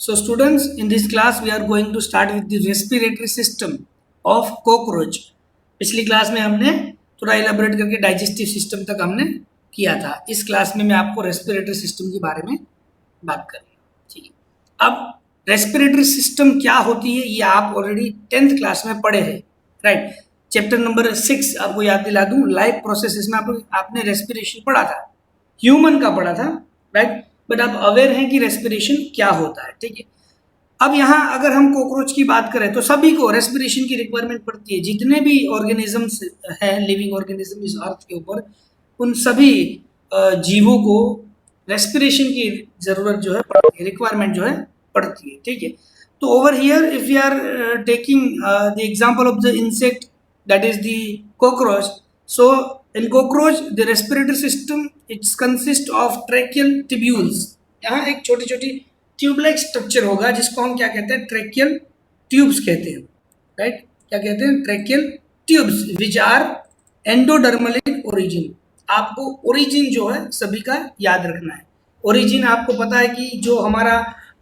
So students, in this class we are going to start with the respiratory system of cockroach. पिछली class में हमने थोड़ा elaborate करके digestive system तक हमने किया था. इस क्लास में मैं आपको रेस्पिरेटरी सिस्टम के बारे में बात करूंगा. ठीक है. अब रेस्पिरेटरी सिस्टम क्या होती है ये आप ऑलरेडी 10th क्लास में पढ़े हैं, राइट. चैप्टर नंबर 6 आपको याद दिला दूं, लाइफ प्रोसेसेस में आपने रेस्पिरेशन पढ़ा था, ह्यूमन का पढ़ा था, राइट. बट आप अवेयर हैं कि रेस्पिरेशन क्या होता है. ठीक है. अब यहाँ अगर हम कॉकरोच की बात करें तो सभी को रेस्पिरेशन की रिक्वायरमेंट पड़ती है. जितने भी ऑर्गेनिजम्स हैं, लिविंग ऑर्गेनिज्म इस अर्थ के ऊपर, उन सभी जीवों को रेस्पिरेशन की जरूरत जो है पड़ती है, रिक्वायरमेंट जो है पड़ती है. ठीक है. तो over here if you are taking the example of the insect that is the cockroach. So in cockroach the respiratory system it consists of tracheal tubules. यहाँ एक छोटी छोटी ट्यूब लाइक स्ट्रक्चर होगा जिसको हम क्या कहते हैं, ट्रेकियल ट्यूब्स कहते हैं, राइट. क्या कहते हैं, tracheal tubes which are endodermal in origin. आपको ओरिजिन जो है सभी का याद रखना है. ओरिजिन आपको पता है कि जो हमारा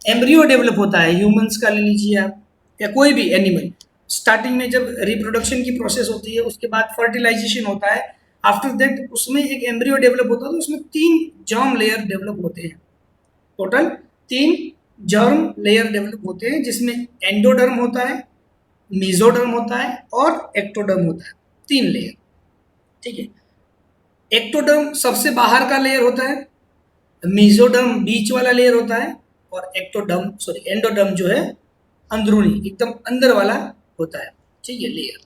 एम्ब्रियो डेवलप होता है, ह्यूमंस का ले लीजिए आप या कोई भी एनिमल, स्टार्टिंग में जब रिप्रोडक्शन की प्रोसेस होती है उसके बाद फर्टिलाइजेशन होता है, आफ्टर दैट उसमें एक एम्ब्रियो डेवलप होता है. तो उसमें 3 जर्म लेयर डेवलप होते हैं. टोटल 3 जर्म लेयर डेवलप होते हैं जिसमें एंडोडर्म होता है, मेसोडर्म होता है और एक्टोडर्म होता है. 3 लेयर. ठीक है. एक्टोडर्म सबसे बाहर का लेयर होता है, मेसोडर्म बीच वाला लेयर होता है और एंडोडर्म जो है अंदरूनी एकदम अंदर वाला होता है. ठीक है, layer.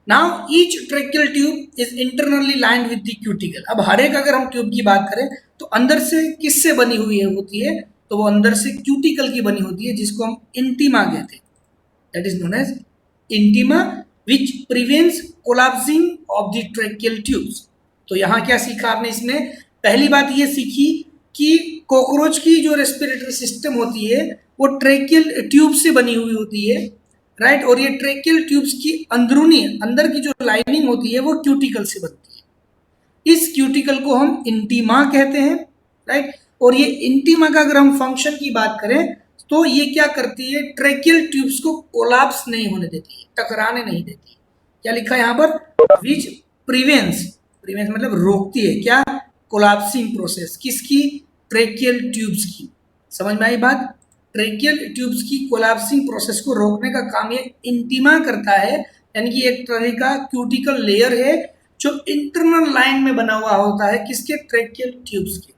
Now each tracheal tube is internally lined with the cuticle. अब हर एक अगर हम ट्यूब की बात करें तो अंदर से किससे बनी हुई होती है, तो वो अंदर से क्यूटिकल की बनी होती है जिसको हम इंटीमा कहते हैं. That is known as intima which prevents collapsing of the tracheal tubes. तो यहाँ क्या सीखा आपने इसमें, पहली बात ये सीखी कि कॉकरोच की जो रेस्पिरेटरी सिस्टम होती है वो ट्रेकियल ट्यूब से बनी हुई होती है, राइट. और ये ट्रेकियल ट्यूब्स की अंदरूनी अंदर की जो लाइनिंग होती है वो क्यूटिकल से बनती है. इस क्यूटिकल को हम इंटीमा कहते हैं, राइट. और ये इंटीमा का अगर हम फंक्शन की बात करें तो ये क्या करती है, ट्रेकियल ट्यूब्स को कोलैप्स नहीं होने देती है, टकराने नहीं देती है. क्या लिखा है यहाँ पर, विच प्रिवेंट्स मतलब रोकती है क्या, कोलैप्सिंग प्रोसेस. किसकी, ट्रेकियल ट्यूब्स की. समझ में आई बात. ट्रेकियल ट्यूब्स की कोलैप्सिंग प्रोसेस को रोकने का काम ये इंटीमा करता है. यानी कि एक तरह का क्यूटिकल लेयर है जो इंटरनल लाइन में बना हुआ होता है किसके, ट्रेकियल ट्यूब्स के.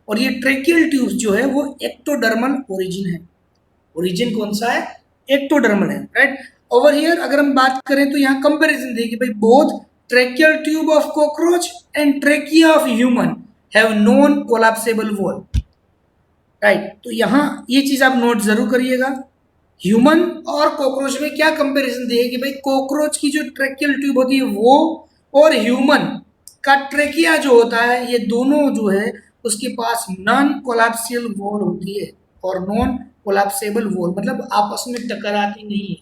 और ये ट्रेकियल ट्यूब्स जो है वो एक्टोडर्मल ओरिजिन है. ओरिजिन कौन सा है, एक्टोडर्मल है, राइट. ओवर हियर अगर हम बात करें तो यहाँ कंपैरिजन देखिए भाई, both tracheal tube of cockroach and trachea of human have non collapsible wall, right. तो यहाँ ये चीज आप नोट जरूर करिएगा. ह्यूमन और कॉकरोच में क्या कंपैरिजन दिए कि भाई कॉकरोच की जो ट्रेकियल ट्यूब होती है वो और ह्यूमन का ट्रेकिया जो होता है, ये दोनों जो है उसके पास नॉन कोलैप्सियल वॉल होती है. और नॉन कोलैप्सेबल वॉल मतलब आपस में टकराती नहीं है.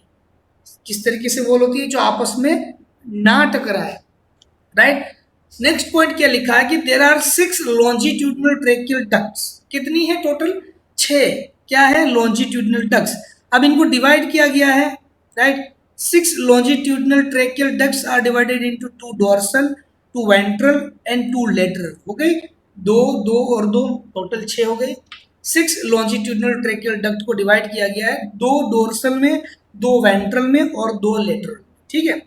किस तरीके से वॉल होती है, जो आपस में ना टकराए, राइट. नेक्स्ट पॉइंट क्या लिखा है कि there are 6 longitudinal tracheal ducts. कितनी है टोटल, 6. क्या है, लॉन्जिट्यूडनल डक्ट्स. अब इनको डिवाइड किया गया है, right. 6 longitudinal tracheal ducts are divided into 2 dorsal, 2 ventral and 2 lateral. हो गई 2 और 2 टोटल 6 हो गई. 6 लॉन्जिट्यूडनल ट्रेकियल डक्ट को डिवाइड किया गया है 2 डोर्सल में, 2 वेंट्रल में और 2 लेटरल. ठीक है.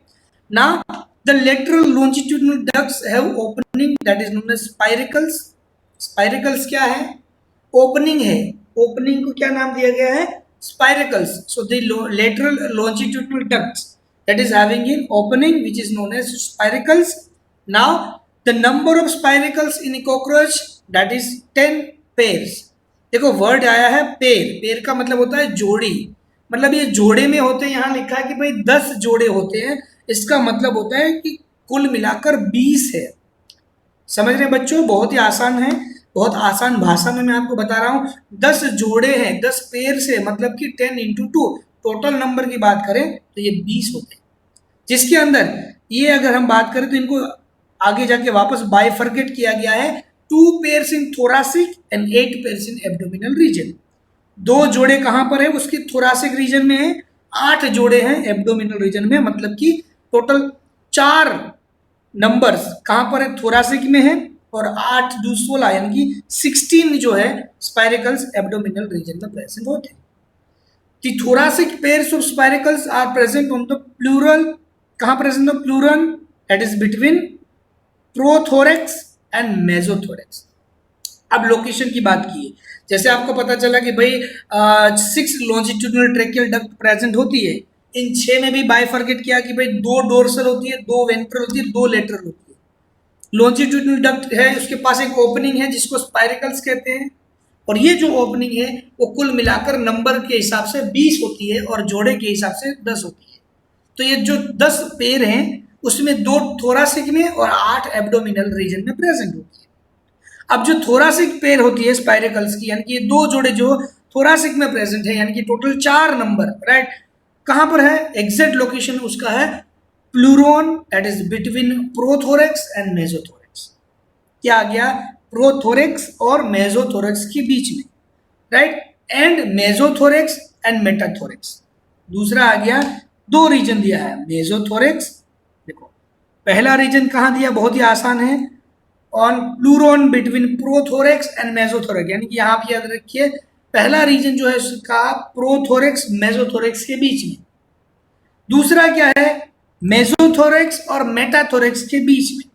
Now the lateral longitudinal ducts have opening that is known as spiracles. Spiracles क्या है, ओपनिंग है. ओपनिंग को क्या नाम दिया गया है, spiracles. So the lateral longitudinal ducts that is having an opening which is known as spiracles. Now the number of spiracles in a cockroach that is 10 pairs. देखो वर्ड आया है पेयर. पेयर का मतलब होता है जोड़ी, मतलब ये जोड़े में होते हैं. यहाँ लिखा है कि भाई 10 जोड़े होते हैं. इसका मतलब होता है कि कुल मिलाकर 20 है. समझ रहे बच्चों, बहुत ही आसान है, बहुत आसान भाषा में मैं आपको बता रहा हूँ. 10 जोड़े हैं, 10 पेयर से मतलब कि 10 into 2 टोटल नंबर की बात करें तो ये 20 होते हैं. जिसके अंदर ये अगर हम बात करें तो इनको आगे जाके वापस बाइफर्केट किया गया है. 2 pairs in thoracic and 8 pairs in abdominal reason. 2 जोड़े कहां पर है, उसकी थोरासिक रीजन में है, 8 जोड़े हैं एब्डोमिनल रीजन में, मतलब कि टोटल 4 नंबर्स कहां पर है, थोरासिक में है, और 8 2 16 यानी कि 16 जो है स्पाइरिकल्स एब्डोमिनल रीजन में प्रेजेंट होते हैं। The thoracic pairs of spiracles are present on the pleural, कहां प्रेजेंट है, pleural, that is between prothorax and mesothorax. अब लोकेशन की बात की है, जैसे आपको पता चला कि भाई 6 लॉन्जिट्यूडिनल ट्रेकियल डक्ट प्रेजेंट होती है, इन 6 में भी बाइफर्केट किया कि भाई 2 डोर्सल होती है, 2 वेंट्रल होती है, 2 लेटरल होती है। लॉन्जिट्यूडिनल डक्ट है, उसके पास एक ओपनिंग है जिसको स्पाइरिकल्स कहते हैं, और ये जो ओपनिंग है वो कुल मिलाकर नंबर के हिसाब से 20 होती है और जोड़े के हिसाब से 10 होती है। तो ये जो 10 पेयर हैं उसमें 2 थोरासिक में और 8 एब्डोमिनल रीजन में प्रेजेंट होती है। अब जो थोरासिक पेयर होती है स्पाइरिकल्स की, यानी कि ये 2 जोड़े जो थोरासिक में प्रेजेंट है, यानी कि टोटल 4 नंबर, राइट, कहां पर है, एग्जैक्ट लोकेशन उसका है प्लूरोन, that is between prothorax and मेसोथोरेक्स। क्या आ गया, प्रोथोरेक्स और मेसोथोरेक्स के बीच में, राइट, एंड मेसोथोरेक्स एंड मेटाथोरेक्स। दूसरा आ गया, 2 रीजन दिया है मेसोथोरेक्स, देखो पहला रीजन कहां दिया, बहुत ही आसान है, ऑन प्लूरोन बिटवीन प्रोथोरेक्स एंड मेसोथोरेक्स, यानी कि यहां पे याद रखिए पहला रीजन जो है उसका प्रोथोरेक्स मेसोथोरेक्स के बीच में। दूसरा क्या है, मेसोथोरेक्स और मेटाथोरेक्स के बीच में।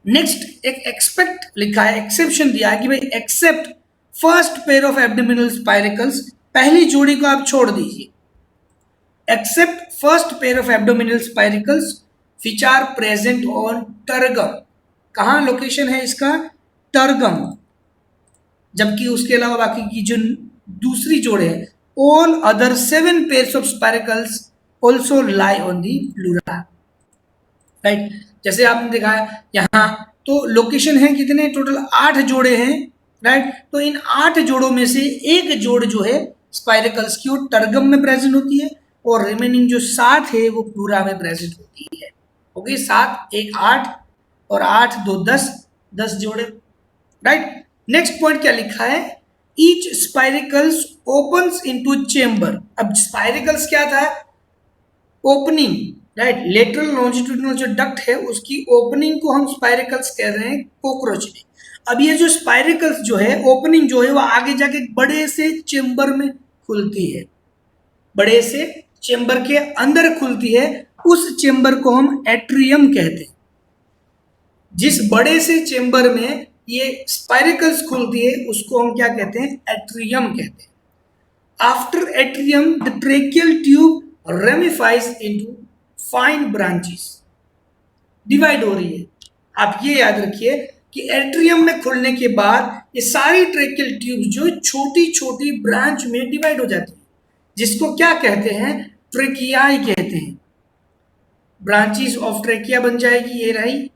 नेक्स्ट एक एक्सपेक्ट लिखा है, एक्सेप्शन दिया है कि भाई except first pair of abdominal spiracles, पहली जोड़ी को आप छोड़ दीजिए, except first pair of abdominal spiracles which are present on tergum, कहां लोकेशन है इसका, टर्गम, जबकि उसके अलावा बाकी की जो दूसरी जोड़े हैं, all other 7 pairs of spiracles also lie on the pleura, right. जैसे आपने देखा है यहाँ तो लोकेशन है कितने, टोटल 8 जोड़े हैं, राइट। तो इन 8 जोड़ों में से एक जोड़ जो है स्पाइरिकल्स की वो टर्गम में प्रेजेंट होती है, और रिमेनिंग जो 7 है वो प्लूरा में प्रेजेंट होती है। ओके, 7 1 8 और 8 2 10, 10 जोड़े, राइट। नेक्स्ट पॉइंट क्या लिखा है, each spiracles opens into chamber. अब स्पाइरिकल्स क्या था, ओपनिंग, राइट, लेटरल लॉन्जिट्यूडिनल जो डक्ट है उसकी ओपनिंग को हम स्पाइरिकल्स कह रहे हैं कॉकरोच में। अब ये जो स्पाइरिकल्स जो है ओपनिंग जो है वो आगे जाके बड़े से चेंबर में खुलती है, बड़े से चेंबर के अंदर खुलती है, उस चेंबर को हम एट्रियम कहते हैं। जिस बड़े से चेंबर में ये स्पाइरिकल्स खुलती है उसको हम क्या कहते हैं, एट्रियम कहते हैं। After atrium the tracheal tube ramifies into fine branches, divide हो रही है। आप ये याद रखिए कि एट्रियम में खुलने के बाद ये सारी ट्रेकियल ट्यूब जो छोटी छोटी ब्रांच में डिवाइड हो जाती है, जिसको क्या कहते हैं, ट्रेकियाई कहते हैं। ब्रांचेस ऑफ ट्रेकिया बन जाएगी, ये रही,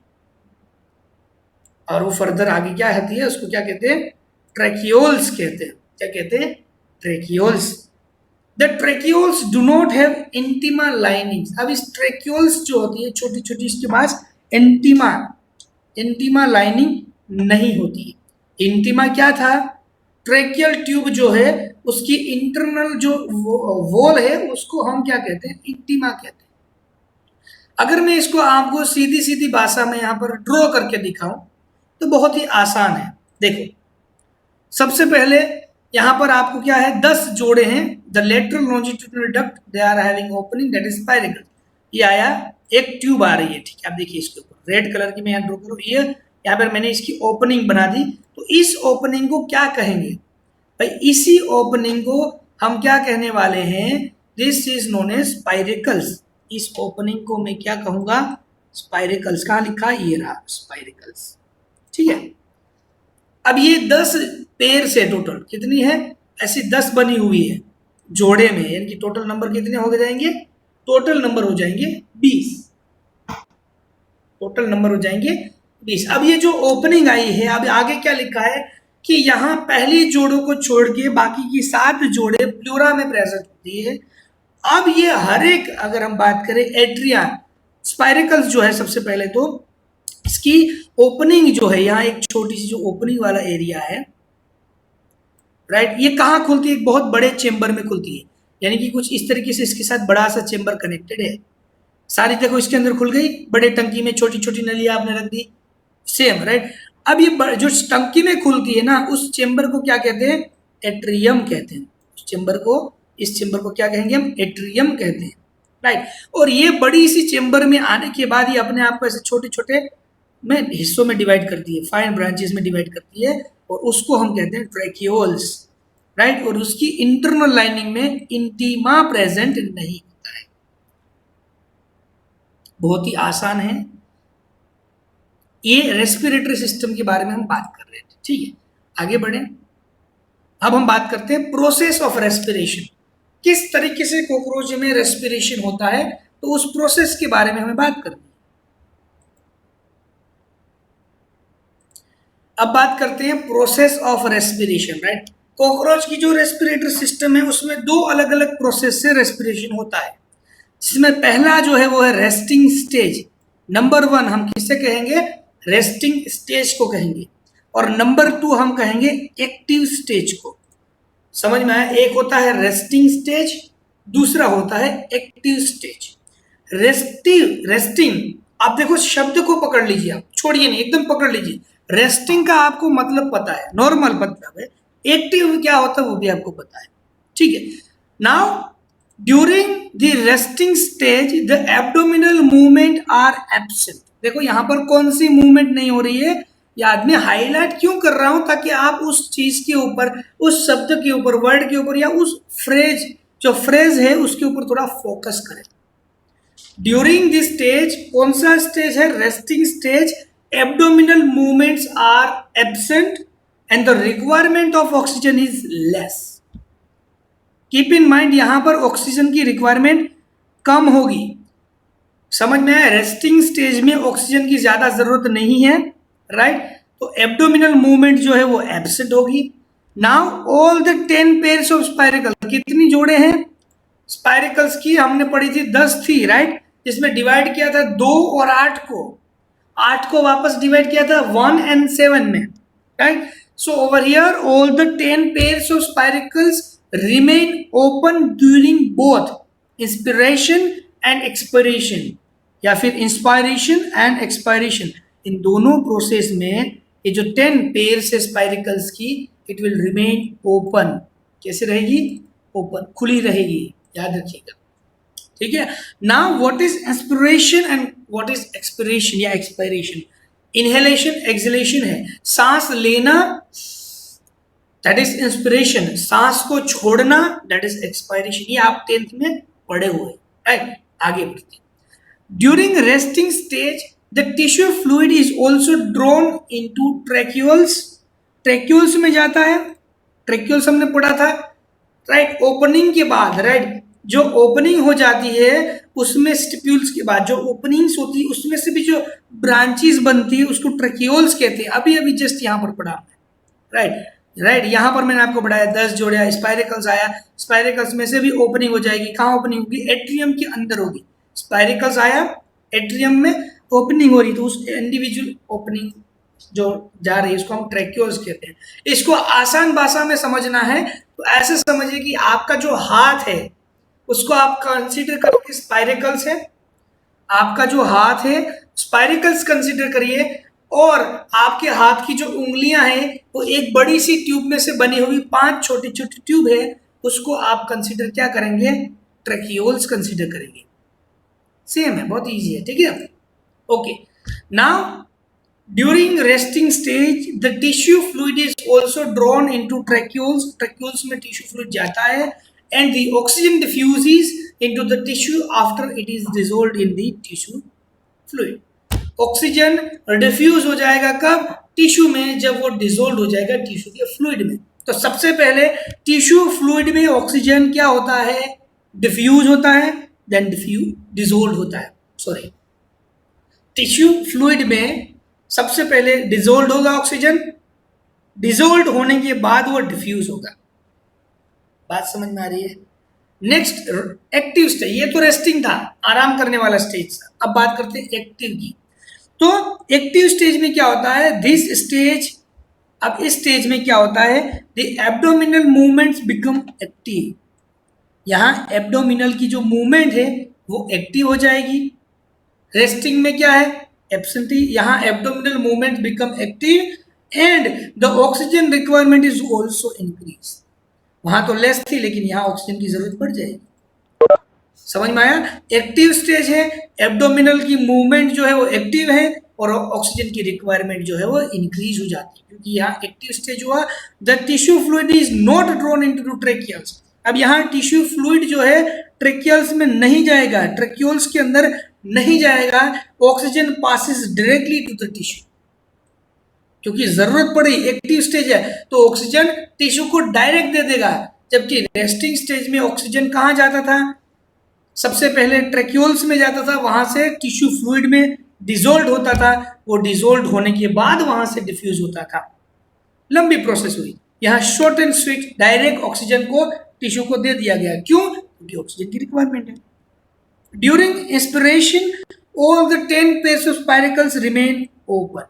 और वो फर्दर आगे क्या होती है उसको क्या कहते हैं, ट्रेकियोल्स कहते हैं। क्या कहते हैं, tracheoles. The tracheoles do not have intima linings. अब इस ट्रेकियोल्स जो होती है छोटी छोटी, इसके पास इंटीमा लाइनिंग नहीं होती है। इंटीमा क्या था, ट्रेकियल ट्यूब जो है उसकी इंटरनल जो वॉल है उसको हम क्या कहते हैं, इंटीमा कहते हैं। अगर मैं इसको आपको सीधी सीधी भाषा में यहाँ पर ड्रॉ करके दिखाऊं तो बहुत ही आसान है। देखो सबसे पहले यहाँ पर आपको क्या है, 10 जोड़े हैं, the lateral longitudinal duct they are having opening that is spiracle. ये आया, एक ट्यूब आ रही है, ठीक है। आप देखिए इसके ऊपर रेड कलर की मैं यहाँ ड्रॉ करूँ, ये यहाँ पर मैंने इसकी ओपनिंग बना दी, तो इस ओपनिंग को क्या कहेंगे भाई, इसी ओपनिंग को हम क्या कहने वाले हैं, this is known as spiracles. इस ओपनिंग को मैं क्या कहूंगा, स्पाइरिकल्स। कहाँ लिखा, ये रहा स्पाइरिकल्स, ठीक है। अब ये 10 पेयर से टोटल कितनी है, ऐसी 10 बनी हुई है जोड़े में, यानी कि टोटल नंबर कितने हो जाएंगे, टोटल नंबर हो जाएंगे 20, टोटल नंबर हो जाएंगे 20। अब ये जो ओपनिंग आई है, अब आगे क्या लिखा है कि यहाँ पहली जोड़ों को छोड़ के बाकी की 7 जोड़े प्लूरा में प्रेजेंट होती है। अब ये हर एक, अगर हम बात करें एट्रिया स्पाइरिकल्स जो है, सबसे पहले तो इसकी ओपनिंग जो है, यहाँ एक छोटी सी जो ओपनिंग वाला एरिया है, राइट। ये कहाँ खुलती है? एक बहुत बड़े चेंबर में खुलती है, यानी कि कुछ इस तरीके से इसके साथ बड़ा सा चेंबर कनेक्टेड है। सारी देखो इसके अंदर खुल गई, बड़े टंकी में छोटी छोटी नलियां आपने रख दी, सेम राइट। अब ये जो टंकी में खुलती है ना, उस चेंबर को क्या कहते हैं? एट्रियम कहते हैं। उस चेंबर को, इस चेंबर को क्या कहेंगे हम? एट्रियम कहते हैं, राइट। और ये बड़ी सी चेंबर में आने के बाद ये अपने आप को ऐसे छोटे छोटे में हिस्सों में डिवाइड करती है, फाइन ब्रांचेस में डिवाइड करती है, और उसको हम कहते हैं ट्रैकियोल्स, राइट। और उसकी इंटरनल लाइनिंग में इंटीमा प्रेजेंट नहीं होता है। बहुत ही आसान है। ये रेस्पिरेटरी सिस्टम के बारे में हम बात कर रहे थे, ठीक है। आगे बढ़े, अब हम बात करते हैं प्रोसेस ऑफ रेस्पिरेशन। किस तरीके से कॉकरोच में रेस्पिरेशन होता है, तो उस प्रोसेस के बारे में हमें बात करनी है। अब बात करते हैं process of respiration, right. Cockroach की जो रेस्पिरेटरी सिस्टम है उसमें दो अलग अलग प्रोसेस से रेस्पिरेशन होता है, जिसमें पहला जो है वो है रेस्टिंग स्टेज। नंबर 1 हम किसे कहेंगे? रेस्टिंग स्टेज को कहेंगे। और नंबर 2 हम कहेंगे एक्टिव स्टेज को। समझ में आया? एक होता है रेस्टिंग स्टेज, दूसरा होता है एक्टिव स्टेज। रेस्टिंग, आप देखो शब्द को पकड़ लीजिए, आप छोड़िए नहीं, एकदम पकड़ लीजिए। रेस्टिंग का आपको मतलब पता है, नॉर्मल मतलब है। एक्टिव क्या होता है वो भी आपको पता है, ठीक है। Now during the resting stage the abdominal movement are absent. देखो यहां पर कौन सी मूवमेंट नहीं हो रही है, ये आदमी हाईलाइट क्यों कर रहा हूं, ताकि आप उस चीज के ऊपर, उस शब्द के ऊपर, वर्ड के ऊपर, या उस फ्रेज, जो फ्रेज है उसके ऊपर थोड़ा फोकस करें। ड्यूरिंग दिस स्टेज, कौन सा स्टेज है? Resting stage. Abdominal movements are absent and the requirement of oxygen is less. Keep in mind, यहां पर ऑक्सीजन की रिक्वायरमेंट कम होगी। समझ में आया? रेस्टिंग स्टेज में ऑक्सीजन की ज्यादा जरूरत नहीं है, राइट। तो एब्डोमिनल मूवमेंट जो है वो एब्सेंट होगी। Now all the 10 pairs of spiracle, कितनी जोड़े हैं स्पाइरिकल्स की? हमने पढ़ी थी 10 थी, राइट। जिसमें डिवाइड किया था 2 और 8 को, 8 को वापस डिवाइड किया था 1 and 7 में, right. So over here all the 10 pairs of spiracles remain open during both inspiration and expiration, या फिर इंस्पायरेशन एंड एक्सपायरेशन। इन दोनों प्रोसेस में ये जो 10 पेयर्स है स्पाइरिकल्स की, इट विल रिमेन ओपन। कैसे रहेगी? ओपन, खुली रहेगी, याद रखिएगा, ठीक है। Now what is inspiration and what is expiration या एक्सपायरेशन? इनहेलेशन, एक्सहेलेशन है, सांस लेना, दैट इज इंस्पिरेशन। सांस को छोड़ना, दैट इज एक्सपायरेशन। ये आप 10th में पढ़े हुए, राइट। आगे बढ़ते, during resting stage the tissue fluid is also drawn into tracheoles. Tracheoles में जाता है, ट्रैक्यूल्स हमने पढ़ा था, राइट। ओपनिंग के बाद, राइट, जो ओपनिंग हो जाती है उसमें स्टिप्यूल्स के बाद जो ओपनिंग्स होती है उसमें से भी जो ब्रांचेस बनती है उसको ट्रैक्यूल्स कहते हैं। अभी अभी जस्ट यहां पर पढ़ा हमने, राइट। यहां पर मैंने आपको पढ़ाया 10 जोड़े स्पाइरिकल्स आया, स्पाइरिकल्स में से भी ओपनिंग हो जाएगी। कहां ओपनिंग होगी? एट्रियम के अंदर होगी। स्पाइरिकल्स आया, एट्रियम में ओपनिंग हो रही, तो उस इंडिविजुअल ओपनिंग जो जा रही है उसको हम ट्रैक्यूल्स कहते हैं। इसको आसान भाषा में समझना है तो ऐसे समझिए कि आपका जो हाथ है उसको आप कंसीडर करिए स्पाइरिकल्स है। आपका जो हाथ है स्पाइरिकल्स कंसीडर करिए, और आपके हाथ की जो उंगलियां हैं वो एक बड़ी सी ट्यूब में से बनी हुई 5 छोटी छोटी ट्यूब है, उसको आप कंसीडर क्या करेंगे? ट्रैक्यूल्स कंसीडर करेंगे। सेम है, बहुत इजी है, ठीक है। Okay, now during resting stage the tissue fluid is also drawn into tracheoles. Tracheoles में टिश्यू फ्लूइड जाता है, and the oxygen diffuses into the tissue after it is dissolved in the tissue fluid. Oxygen diffuse हो जाएगा कब? Tissue में, जब वो dissolve हो जाएगा टिश्यू के फ्लूइड में। तो सबसे पहले टिश्यू फ्लूइड में ऑक्सीजन क्या होता है? डिफ्यूज होता है, देन डिसॉल्व होता है। सॉरी, टिश्यू फ्लूइड में सबसे पहले डिसॉल्व होगा ऑक्सीजन, डिसॉल्व होने के बाद वो डिफ्यूज होगा। बात समझ में आ रही है? नेक्स्ट एक्टिव स्टेज, ये तो रेस्टिंग था, आराम करने वाला स्टेज था। अब बात करते हैं एक्टिव की। तो एक्टिव स्टेज में क्या होता है? दिस स्टेज अब इस स्टेज में क्या होता है, the abdominal movements become active. यहाँ एब्डोमिनल की जो मूवमेंट है वो एक्टिव हो जाएगी। रेस्टिंग में क्या है, एब्सेंटी। यहाँ abdominal movement become active and the oxygen requirement is also increase. वहां तो लेस थी लेकिन यहाँ ऑक्सीजन की जरूरत पड़ जाएगी। समझ में आया? एक्टिव स्टेज है, एब्डोमिनल की मूवमेंट जो है वो एक्टिव है और ऑक्सीजन की रिक्वायरमेंट जो है वो इंक्रीज हो जाती है, क्योंकि यहाँ एक्टिव स्टेज हुआ। The tissue fluid is not drawn into tracheoles. अब यहाँ टिश्यू फ्लूइड जो है ट्रेकियल्स में नहीं जाएगा, ट्रेक्यूल्स के अंदर नहीं जाएगा। Oxygen passes directly to the tissue, क्योंकि जरूरत पड़ी, एक्टिव स्टेज है तो ऑक्सीजन टिश्यू को डायरेक्ट दे देगा। जबकि रेस्टिंग स्टेज में ऑक्सीजन कहाँ जाता था, सबसे पहले ट्रेक्यूल्स में जाता था, वहां से टिश्यू फ्लूइड में डिसॉल्व होता था, वो डिसॉल्व होने के बाद वहां से डिफ्यूज होता था। लंबी प्रोसेस हुई। यहाँ short and sweet direct oxygen को टिश्यू को दे दिया गया। क्यों? क्योंकि ऑक्सीजन की रिक्वायरमेंट है। During inspiration all the 10 pairs of spiracles remain open.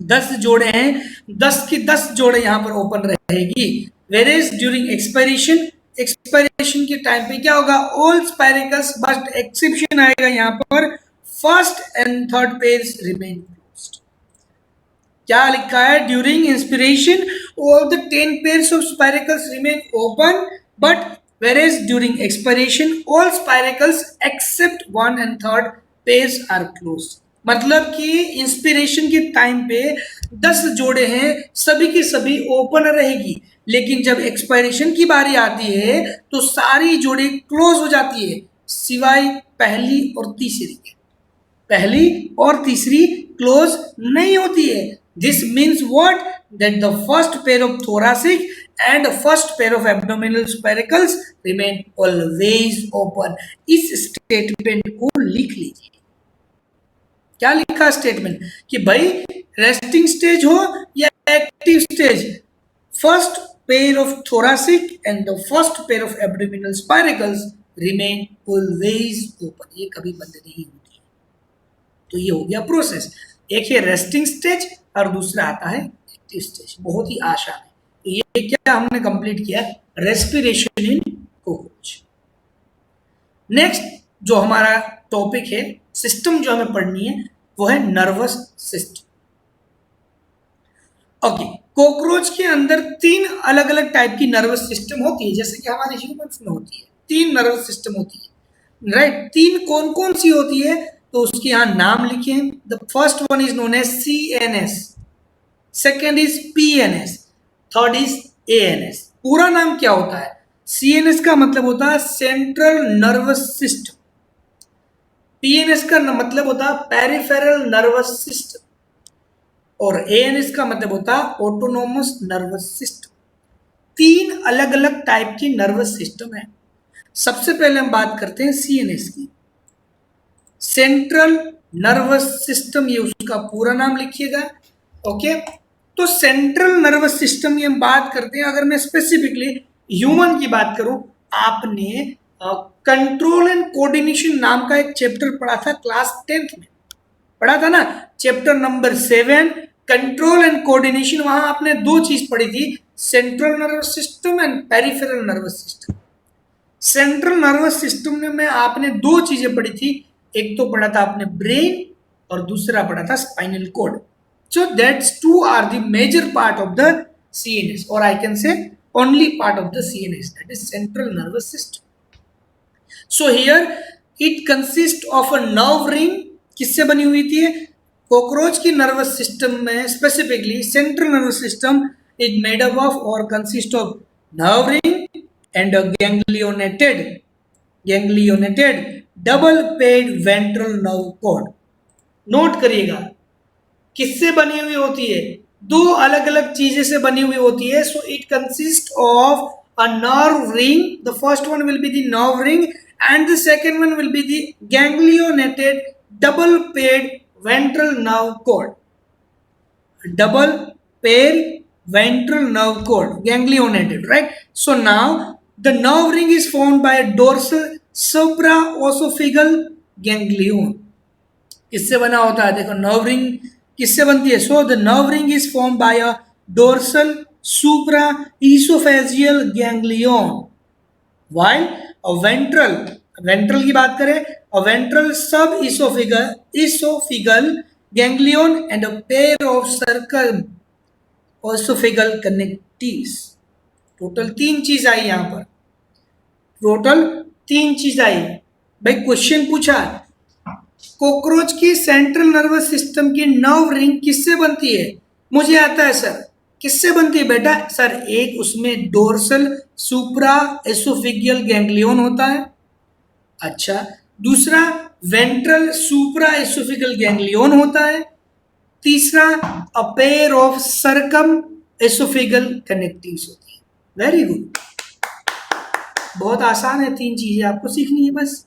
10 जोड़े हैं, 10 की 10 जोड़े यहाँ पर ओपन रहेगी। वेरेज ड्यूरिंग एक्सपायरेशन, एक्सपायरेशन के टाइम पे क्या होगा, ऑल स्पाइरकल्स, बट एक्सेप्शन आएगा यहाँ पर, first and third pairs remain closed. क्या लिखा है, during inspiration all the 10 pairs of spiracles remain open, but whereas during expiration all spiracles except 1 and 3rd pairs are closed। मतलब कि इंस्पिरेशन के time पे 10 जोड़े हैं, सभी की सभी ओपन रहेगी, लेकिन जब एक्सपायरेशन की बारी आती है तो सारी जोड़ी क्लोज हो जाती है, सिवाय पहली और तीसरी के। पहली और तीसरी क्लोज नहीं होती है। This means what, that the first pair of thoracic and first pair of abdominal spiracles remain always open। इस स्टेटमेंट को लिख लीजिए। क्या लिखा स्टेटमेंट, कि भाई रेस्टिंग स्टेज हो या active stage, first pair of thoracic and the first pair of abdominal spiracles remain always open. ये कभी बंद नहीं होती है। तो ये हो गया प्रोसेस। एक है रेस्टिंग स्टेज और दूसरा आता है एक्टिव स्टेज। बहुत ही आसान है। तो ये क्या हमने कंप्लीट किया, रेस्पिरेशन इन कोक्रोच। नेक्स्ट जो हमारा टॉपिक है, सिस्टम जो हमें पढ़नी है, वो है नर्वस सिस्टम। ओके, कोक्रोच के अंदर 3 अलग अलग टाइप की नर्वस सिस्टम होती है, जैसे कि हमारे ह्यूमंस में होती है। 3 नर्वस सिस्टम होती है, राइट। 3 कौन कौन सी होती है, तो उसके यहाँ नाम लिखे हैं। The first one is known as CNS, second is PNS, third is ANS। पूरा नाम क्या होता है, CNS का मतलब होता है सेंट्रल नर्वस सिस्टम, PNS का मतलब होता है पेरिफेरल नर्वस सिस्टम, और ANS का मतलब होता है ऑटोनोमस नर्वस सिस्टम। 3 अलग अलग टाइप की नर्वस सिस्टम है। सबसे पहले हम बात करते हैं CNS की, सेंट्रल नर्वस सिस्टम, ये उसका पूरा नाम लिखिएगा। ओके, तो सेंट्रल नर्वस सिस्टम की हम बात करते हैं। अगर मैं स्पेसिफिकली ह्यूमन की बात करूं, आपने कंट्रोल एंड कोऑर्डिनेशन नाम का एक चैप्टर पढ़ा था क्लास 10th में, पढ़ा था ना, chapter number 7 control and coordination. वहां आपने 2 चीज पढ़ी थी, central nervous system and peripheral nervous system. Central nervous system में आपने 2 चीजें पढ़ी थी, एक तो पढ़ा था आपने ब्रेन और दूसरा पढ़ा था spinal cord. So that's 2 are the major part of the CNS, or I can say only part of the CNS, that is central nervous system. So here it consists of a nerve ring। किससे बनी हुई थी? Cockroach की nervous system में specifically central nervous system is made up of और consist of nerve ring and a ganglionated double paired ventral nerve cord. Note करिएगा, किससे बनी हुई होती है? 2 अलग अलग चीजें से बनी हुई होती है। So it consist of a nerve ring, the first one will be the nerve ring and the second one will be the ganglionated double paired ventral nerve cord. Double paired ventral nerve cord, ganglionated, right. So now the nerve ring is formed by dorsal supraoesophageal ganglion. किससे बना होता है? देखो, nerve ring किससे बनती है? So the nerve ring is form by a dorsal supra esophageal ganglion, while a ventral की बात करें a ventral sub esophageal ganglion and a pair of circumesophageal connectives. Total 3 चीज आई यहां पर, टोटल 3 चीज आई भाई। क्वेश्चन पूछा कॉकरोच की सेंट्रल नर्वस सिस्टम की नर्व रिंग किससे बनती है? मुझे आता है सर, किससे बनती है बेटा? सर एक उसमें डोर्सल सुप्रा एसोफिगियल गैंग्लियन होता है, अच्छा दूसरा वेंट्रल सुप्रा एसोफिगियल गैंग्लियन होता है, तीसरा a pair of circumoesophageal connectives होती है। वेरी गुड, बहुत आसान है, 3 चीजें आपको सीखनी है बस,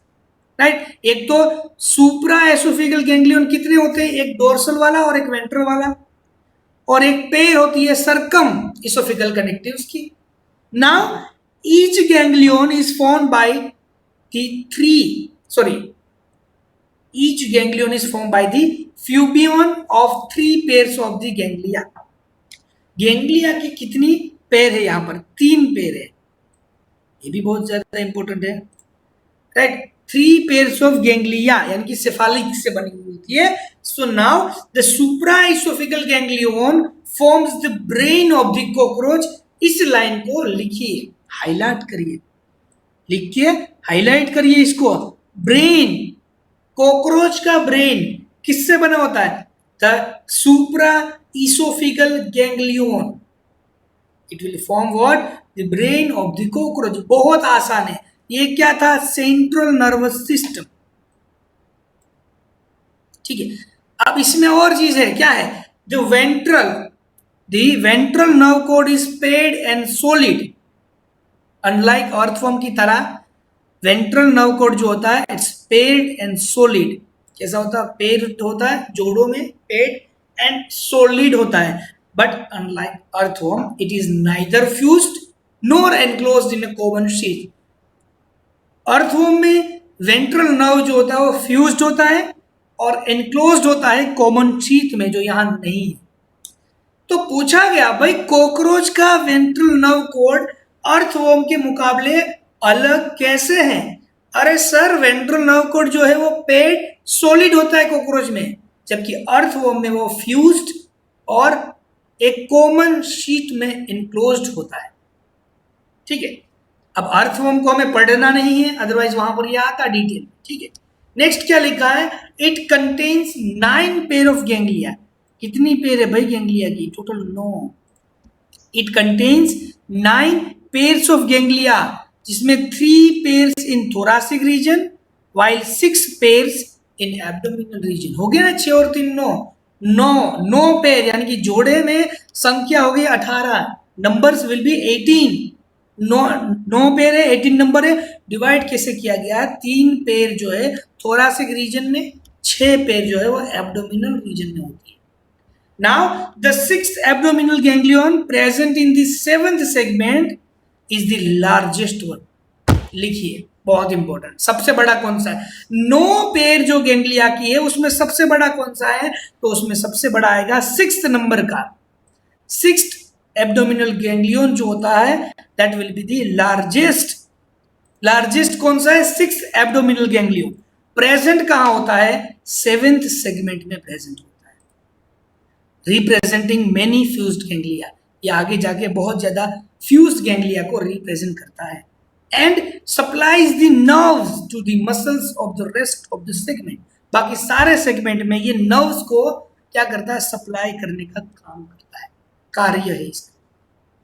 राइट। एक तो सुप्रा एसोफिगल गैंग्लियन कितने होते हैं? एक डोर्सल वाला और एक वेंट्रल वाला, और एक पेयर होती है सर्कम एसोफिगल कनेक्टिव्स की। Now each ganglion is formed bye each ganglion is formed by the fusion of 3 pairs of the ganglia. Ganglia की कितनी पेयर है? यहां पर 3 पेयर है, ये भी बहुत ज्यादा इंपॉर्टेंट है, राइट। 3 पेयर्स ऑफ गैंग्लिया यानी कि सेफालिक से बनी हुई होती है। So now the supraoesophageal ganglion forms the brain of the cockroach. इस लाइन को लिखिए, हाईलाइट करिए, लिख के हाईलाइट करिए इसको। ब्रेन, कॉकरोच का ब्रेन किससे बना होता है? The supraoesophageal ganglion. It will form what? The brain of the cockroach. बहुत आसान है, ये क्या था? सेंट्रल नर्वस सिस्टम, ठीक है। अब इसमें और चीज है, क्या है? The ventral nerve code is paid and solid, unlike earthworm की तरह वेंट्रल नर्व कोड जो होता है इट्स पेड एंड सॉलिड। कैसा होता है? पेड होता है जोड़ों में, पेड एंड सॉलिड होता है। But unlike earthworm it is neither fused nor enclosed in a common sheet. Earthworm में वेंट्रल नर्व जो होता है वो फ्यूज्ड होता है और एनक्लोज्ड होता है कॉमन शीट में, जो यहां नहीं है। तो पूछा गया भाई कॉकरोच का वेंट्रल नर्व कोड अर्थवर्म के मुकाबले अलग कैसे है? अरे सर वेंट्रल नर्व कोड जो है वो पेड सॉलिड होता है कॉकरोच में, जबकि अर्थवर्म में वो फ्यूज्ड और एक कॉमन शीट में एनक्लोज्ड होता है, ठीक है। अब अर्थवर्म को हमें पढ़ना नहीं है, अदरवाइज वहां पर ये आता डिटेल, ठीक है। नेक्स्ट क्या लिखा है? It contains 9 pair of ganglia. कितनी पेयर है भाई गैंग्लिया की? Total 9। It contains 9 pairs of ganglia, जिसमें 3 pairs in thoracic region while 6 pairs in abdominal region. हो गया ना, 6 और 3 9 पेयर, यानी कि जोड़े में संख्या हो गई 18, नंबर्स विल बी 18। 9 पेयर है, 18 नंबर है। डिवाइड कैसे किया गया है? 3 पेयर जो है थोरासिक रीजन में, 6 पेयर जो है वो एब्डोमिनल रीजन में होती है। Now the 6th abdominal ganglion present in the 7th segment is the largest one. लिखिए, बहुत इंपॉर्टेंट। सबसे बड़ा कौन सा है? 9 पेयर जो गैंग्लिया की है उसमें सबसे बड़ा कौन सा है? तो उसमें सबसे बड़ा आएगा 6th नंबर का। 6th एब्डोमिनल गैंग्लियन जो होता है that will be the largest. Largest कौन सा है? 6th abdominal ganglion. प्रेजेंट कहां होता है? 7th सेगमेंट में प्रेजेंट होता है, रिप्रेजेंटिंग मेनी फ्यूज्ड गैंग्लिया। ये आगे जाके बहुत ज्यादा फ्यूज्ड गैंग्लिया को रिप्रेजेंट करता है। And supplies the nerves to the muscles of the rest of the segment. बाकी सारे सेगमेंट में ये नर्व्स को क्या करता है? सप्लाई करने का काम करता है, कार्य है इसका।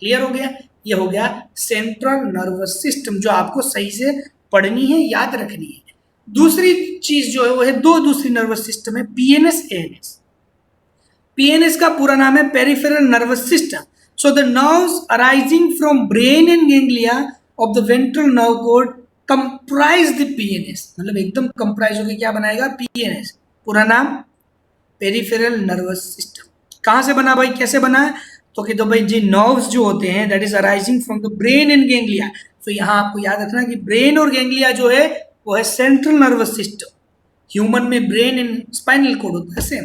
क्लियर हो गया? ये हो गया सेंट्रल नर्वस सिस्टम, जो आपको सही से पढ़नी है, याद रखनी है। दूसरी चीज जो है वो है दूसरी नर्वस सिस्टम है पीएनएस एएनएस। पीएनएस का पूरा नाम है peripheral nervous system. So the nerves arising from brain and ganglia of the ventral nerve code comprise the PNS. मतलब एकदम कंप्राइज होकर क्या बनाएगा? पीएनएस। पूरा नाम पेरिफेरल नर्वस सिस्टम। कहां से बना भाई? कैसे बना है? तो कि तो भाई जी नर्व्स जो होते हैं that is arising from the brain and ganglia. तो यहां आपको याद रखना कि ब्रेन और गैंग्लिया जो है वो है सेंट्रल नर्वस सिस्टम। ह्यूमन में ब्रेन एंड स्पाइनल कोड होता है सेम,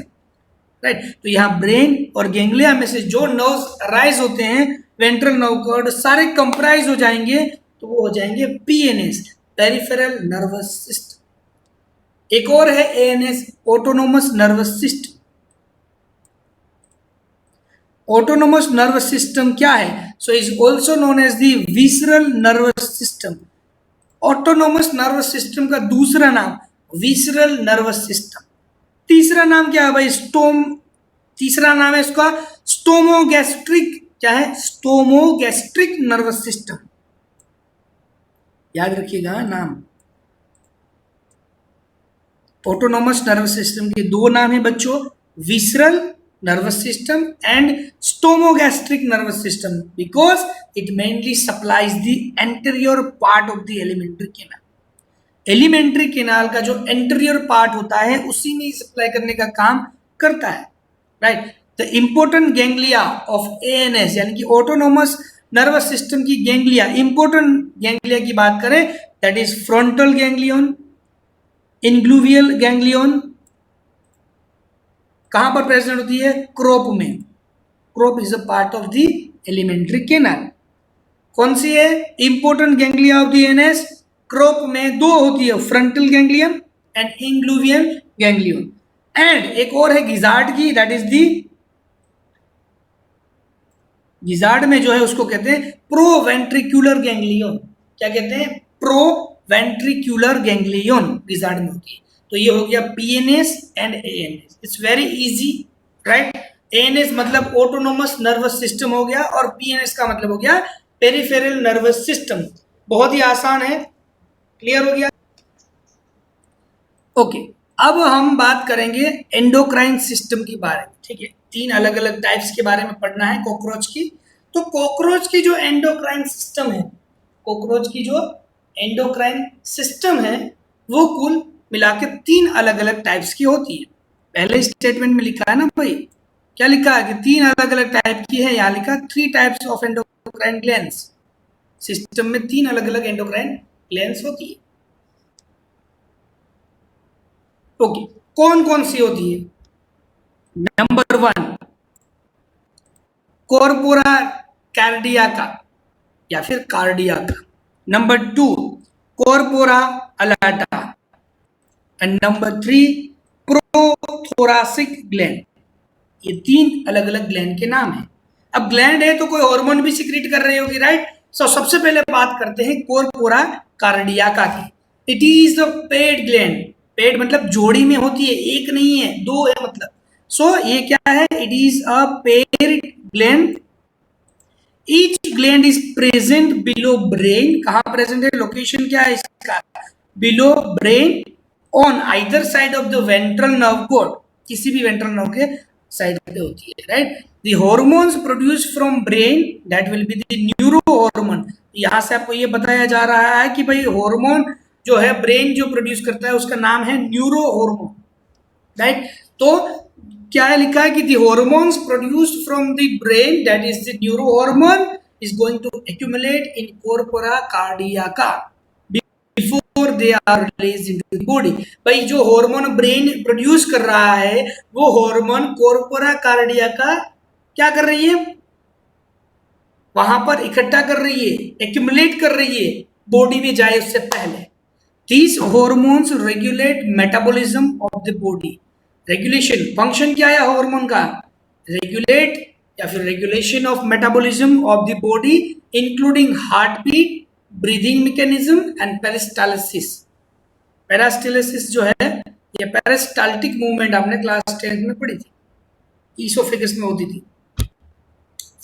राइट। तो यहाँ ब्रेन और गैंग्लिया में से जो नर्व्स अराइज होते हैं वेंट्रल नर्व कॉर्ड सारे कंप्राइज हो जाएंगे, तो वो हो जाएंगे पीएनएस, पेरिफेरल नर्वस सिस्टम। एक और है ANS, autonomous nervous system. Autonomous nervous system क्या है? So is also known as the visceral nervous system. Autonomous nervous system का दूसरा नाम विसरल नर्वस सिस्टम। तीसरा नाम क्या है भाई? तीसरा नाम है इसका स्टोमोगैस्ट्रिक। क्या है? स्टोमोगैस्ट्रिक नर्वस सिस्टम। याद रखिएगा नाम। ऑटोनोमस नर्वस सिस्टम के दो नाम है बच्चों, visceral nervous system and stomogastric nervous system, because it mainly supplies the anterior part of the alimentary canal. Alimentary canal का जो एंटीरियर पार्ट होता है उसी में सप्लाई करने का काम करता है, right. The important ganglia of ANS यानी कि ऑटोनोमस नर्वस सिस्टम की गैंग्लिया, इंपोर्टेंट गैंग्लिया की बात करें that is frontal ganglion, ingluvial ganglion. कहां पर प्रेजेंट होती है? क्रोप में। Crop is a part of the alimentary canal. कौन सी है important ganglia of the ANS? Crop में दो होती है, frontal ganglion and ingluvial ganglion. And एक और है गिजार्ड की, दैट इज दी गिजार्ड में जो है उसको कहते हैं प्रोवेंट्रिकुलर गैंग्लियन। क्या कहते हैं? प्रोवेंट्रिकुलर गैंग्लियन गिजार्ड में होती है। तो ये हो गया PNS and ANS. It's very easy, right. ANS मतलब ऑटोनोमस नर्वस सिस्टम हो गया और पीएनएस का मतलब हो गया पेरिफेरल नर्वस सिस्टम। बहुत ही आसान है, क्लियर हो गया? ओके, अब हम बात करेंगे एंडोक्राइन सिस्टम के बारे में, ठीक है। तीन अलग अलग टाइप्स के बारे में पढ़ना है कॉकरोच की। तो कॉकरोच की जो एंडोक्राइन सिस्टम है, कॉकरोच की जो एंडोक्राइन सिस्टम है वो कुल मिलाकर तीन अलग अलग टाइप्स की होती है। पहले स्टेटमेंट में लिखा है ना भाई, क्या लिखा है कि तीन अलग अलग टाइप की है। यहाँ लिखा 3 types of endocrine glands. System में तीन अलग अलग एंडोक्राइन ग्लैंड्स होती है। ओके, कौन कौन सी होती है? नंबर 1 कॉर्पोरा कार्डियाका या फिर cardiaca. Number 2 corpora allata and number 3 prothoracic gland. ये तीन अलग अलग ग्लैंड के नाम हैं। अब ग्लैंड है तो कोई हार्मोन भी सिक्रीट कर रही होगी, राइट। सो सबसे पहले बात करते हैं कॉर्पोरा कार्डियाका की। It is the paid gland. Paid मतलब जोड़ी में होती है, एक नहीं है, दो है मतलब। सो ये क्या है? It is a paired gland. Each gland is present below brain. कहां प्रेजेंट है? लोकेशन क्या है इसका? Below brain on either side of the ventral nerve cord. किसी भी वेंट्रल नर्व के साइड पे होती है, right. The hormones produce from brain that will be the neuro hormone. यहां से आपको ये बताया जा रहा है कि भाई हार्मोन जो है ब्रेन जो प्रोड्यूस करता है उसका नाम है न्यूरो हार्मोन, राइट। तो क्या है लिखा है कि the hormones produced from the brain that is the neuro hormone is going to accumulate in corpora cardiaca before they are released into the body. भाई जो हार्मोन ब्रेन प्रोड्यूस कर रहा है वो हार्मोन कॉर्पोरा कार्डियाका क्या कर रही है? वहां पर इकट्ठा कर रही है, एक्यूमुलेट कर रही है, बॉडी में जाए उससे पहले। These hormones regulate metabolism of the body. Regulation function क्या है हार्मोन का? रेगुलेट या फिर regulation of metabolism of the body including heart beat, breathing mechanism and peristalsis. Peristalsis जो है ये पेरिस्टाल्टिक मूवमेंट आपने क्लास 10 में पढ़ी थी, ईसोफेगस में होती थी।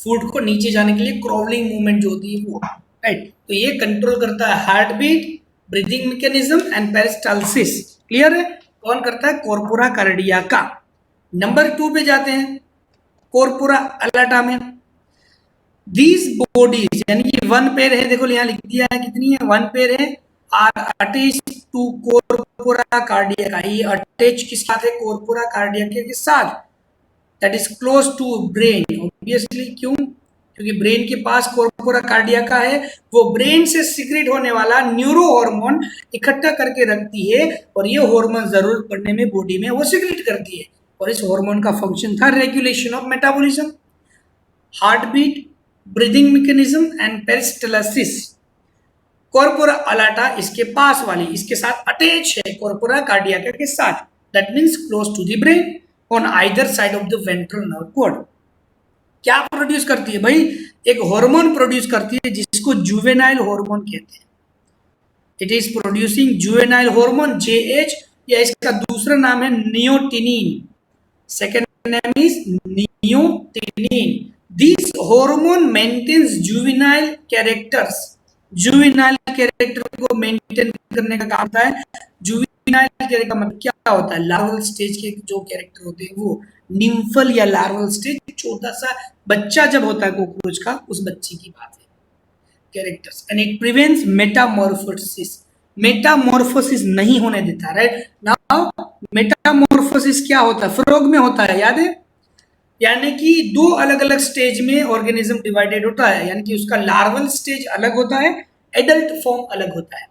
फूड को नीचे जाने के लिए क्रॉलिंग मूवमेंट जो होती है वो, राइट। तो ये कंट्रोल करता है heart beat, breathing mechanism and peristalsis. Clear है? कौन करता है? कॉर्पोरा कार्डियाका। नंबर 2 पे जाते हैं, कॉर्पोरा अलाटा में। दीज बॉडीज यानी कि 1 पेयर है, देखो यहाँ लिख दिया है कितनी है, 1 पेयर है, are attach to corpora cardiaca. ये अटैच किस साथ है? कॉर्पोरा कार्डियाका के साथ, that is close to brain. Obviously क्यों? क्योंकि ब्रेन के पास कॉर्पोरा कार्डियाका है, वो ब्रेन से सीक्रेट होने वाला न्यूरो हार्मोन इकट्ठा करके रखती है और ये हार्मोन जरूरत पड़ने में बॉडी में वो सीक्रेट करती है। और इस हार्मोन का फंक्शन था regulation of metabolism, heart beat, breathing mechanism and peristalsis. Corpora allata इसके पास वाली, इसके साथ अटैच है कॉर्पोरा कार्डियाका के साथ, that means close to the brain on either side of the ventral nerve cord. क्या प्रोड्यूस करती है भाई? एक हार्मोन प्रोड्यूस करती है जिसको जुवेनाइल हार्मोन कहते हैं। It is producing juvenile hormone JH, या इसका दूसरा नाम है neotenin, second name is neotenin. This hormone maintains juvenile characters, juvenile character को मेंटेन करने का काम होता है। जुवेनाइल कैरेक्टर का मतलब क्या होता है? लार्वल स्टेज के जो कैरेक्टर होते हैं वो, निम्फल या लार्वल स्टेज, छोटा सा बच्चा जब होता है कॉकरोच का, उस बच्चे की बात है, characters. And it prevents Metamorphosis, Metamorphosis नहीं होने देता, राइट। नाउ मेटामॉर्फोसिस क्या होता है? फ्रॉग में होता है, याद है? यानी कि दो अलग अलग स्टेज में ऑर्गेनिज्म डिवाइडेड होता है, यानी कि उसका लार्वल स्टेज अलग होता है, एडल्ट फॉर्म अलग होता है,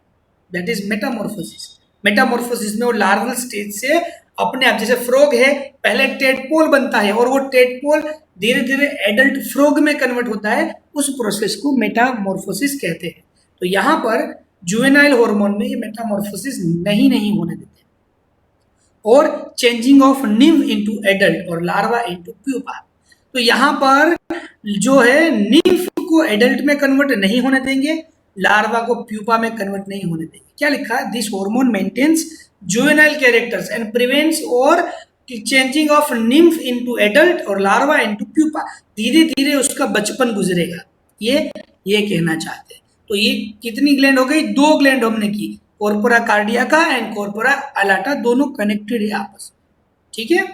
दैट इज मेटामॉर्फोसिस। मेटामॉर्फोसिस में वो लार्वल स्टेज से अपने आप, जैसे फ्रॉग है पहले टेडपोल बनता है और वो टेडपोल धीरे धीरे एडल्ट फ्रॉग में कन्वर्ट होता है, उस प्रोसेस को मेटामॉर्फोसिस कहते हैं। तो यहाँ पर जुवेनाइल हार्मोन में ये मेटामॉर्फोसिस नहीं होने देते, और changing of nymph into adult और लार्वा इनटू प्यूपा। तो यहाँ पर जो है निम्फ को एडल्ट में कन्वर्ट नहीं होने देंगे, लार्वा को प्यूपा में कन्वर्ट नहीं होने देंगे। क्या लिखा है? This hormone maintains juvenile characters and prevents और changing of nymph into adult और लार्वा इनटू प्यूपा। धीरे धीरे उसका बचपन गुजरेगा, ये कहना चाहते हैं। तो ये कितनी ग्लैंड हो गई? 2 ग्लैंड हमने की, कॉर्पोरा कार्डियाका एंड कॉर्पोरा अलाटा, दोनों कनेक्टेड है आपस में, ठीक है।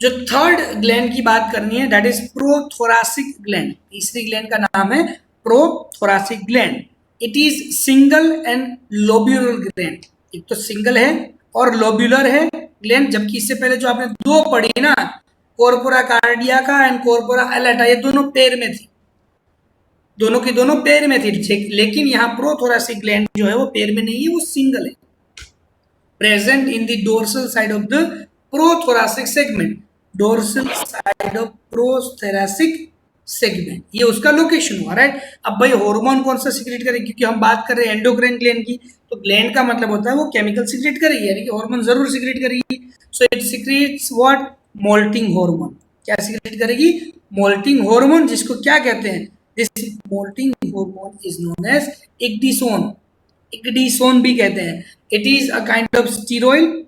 जो थर्ड ग्लैंड की बात करनी है, दैट इज प्रोथोरासिक ग्लैंड। तीसरी ग्लैंड का नाम है prothoracic gland. It is single and lobular gland. एक तो सिंगल है और लोब्यूलर है ग्लैंड, जबकि इससे पहले जो आपने 2 पढ़ी ना, कॉर्पोरा कार्डियाका एंड कॉर्पोरा अलाटा, ये दोनों पेयर में थी, दोनों की दोनों पेयर में थी। लेकिन यहाँ प्रोथोरासिक ग्लैंड जो है वो पेयर में नहीं है, वो सिंगल है, present in the dorsal side of the prothoracic segment, dorsal side of prothoracic segment, ये उसका लोकेशन हुआ, राइट। अब भाई हार्मोन कौन सा सिक्रेट करेगी? क्योंकि हम बात कर रहे हैं एंडोक्राइन ग्लैंड की, तो ग्लैंड का मतलब होता है वो केमिकल सिक्रेट करेगी, यानी कि हार्मोन जरूर सिक्रेट करेगी। So it secretes what? Moulting hormone. क्या सिक्रेट करेगी? मोल्टिंग हार्मोन, जिसको क्या कहते हैं? This moulting hormone is known as ecdysone, ecdysone भी कहते हैं। It is a kind of steroid.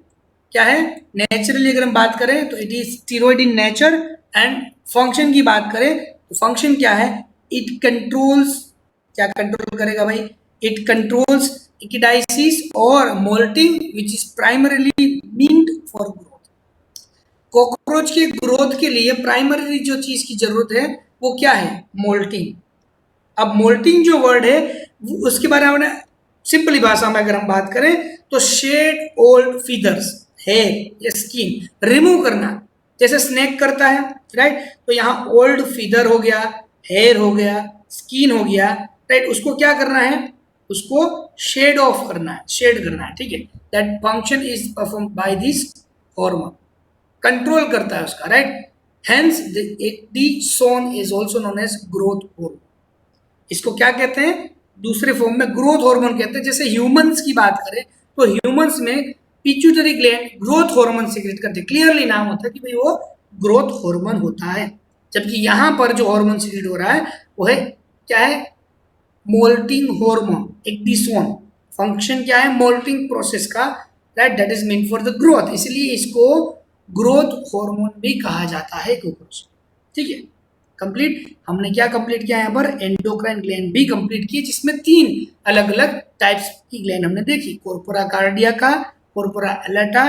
क्या है? नेचुरली अगर हम बात करें तो it is steroid in nature, and function की बात करें तो फंक्शन क्या है? इट कंट्रोल्स, क्या कंट्रोल करेगा भाई? इट कंट्रोल्स इक्डाइसिस और moulting which is primarily meant for growth. Cockroach के ग्रोथ के लिए प्राइमरी जो चीज की जरूरत है वो क्या है? मोल्टिंग। अब मोल्टिंग जो वर्ड है उसके बारे में सिंपली भाषा में अगर हम बात करें तो शेड ओल्ड फीदर्स, हेयर या स्किन, रिमूव करना, जैसे स्नेक करता है, राइट। तो यहाँ ओल्ड फीदर हो गया, हेयर हो गया, स्किन हो गया, राइट। उसको क्या करना है? उसको शेड ऑफ करना है, शेड करना है, ठीक है। That function is perform by this hormone, control करता है उसका, right. Hence ecdysone is also known as growth hormone. इसको क्या कहते हैं? दूसरे फॉर्म में ग्रोथ हार्मोन कहते हैं। जैसे ह्यूमंस की बात करें तो ह्यूमंस में pituitary gland growth hormone secrete करते हैं, क्लियरली नाम होता है कि भाई वो ग्रोथ हार्मोन होता है। जबकि यहाँ पर जो हार्मोन सीक्रेट हो रहा है वो है क्या है? Moulting hormone, इक्डिसोन। फंक्शन क्या है? मोल्टिंग प्रोसेस का, right, that is mean for the growth, इसलिए इसको ग्रोथ हार्मोन भी कहा जाता है कॉकरोच, ठीक है। कंप्लीट हमने क्या कंप्लीट किया यहाँ पर? एंडोक्राइन ग्लैंड भी कंप्लीट की, जिसमें 3 अलग अलग टाइप्स की ग्लैंड हमने देखी, कॉर्पोरा कार्डियाका, कॉर्पोरा अलाटा